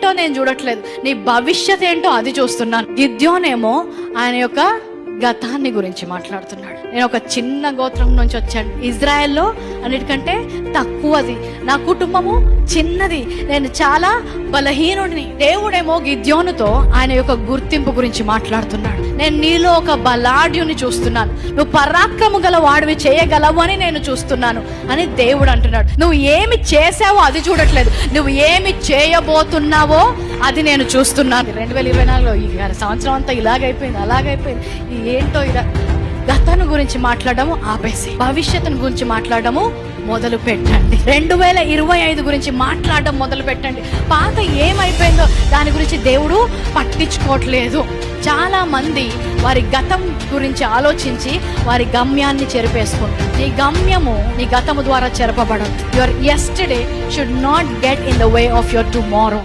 ఏంటో నేను చూడట్లేదు, నీ భవిష్యత్ ఏంటో అది చూస్తున్నాను. గిద్యోనేమో ఆయన యొక్క గతాన్ని గురించి మాట్లాడుతున్నాడు. నేను ఒక చిన్న గోత్రం నుంచి వచ్చాను, ఇజ్రాయెల్లో అన్నిటికంటే తక్కువది, నా కుటుంబము చిన్నది, నేను చాలా బలహీనుడిని. దేవుడేమో గిద్యోనుతో ఆయన యొక్క గుర్తింపు గురించి మాట్లాడుతున్నాడు. నేను నీలో ఒక బలాఢ్యుని చూస్తున్నాను, నువ్వు పరాక్రము గల వాడివి, చేయగలవు అని నేను చూస్తున్నాను అని దేవుడు అంటున్నాడు. నువ్వు ఏమి చేసావో అది చూడట్లేదు, నువ్వు ఏమి చేయబోతున్నావో అది నేను చూస్తున్నాను. 2024లో ఈ సంవత్సరం అంతా ఇలాగైపోయింది, అలాగైపోయింది, ఏంటో ఇలా గతాన్ని గురించి మాట్లాడము ఆపేసి భవిష్యత్తును గురించి మాట్లాడము మొదలు పెట్టండి. 2025 గురించి మాట్లాడడం మొదలు పెట్టండి. పాత ఏమైపోయిందో దాని గురించి దేవుడు పట్టించుకోవట్లేదు. చాలా మంది వారి గతం గురించి ఆలోచించి వారి గమ్యాన్ని చెరిపేసుకుంటారు. నీ గమ్యము నీ గతము ద్వారా చెరపబడదు. Your yesterday should not get in the way of your tomorrow.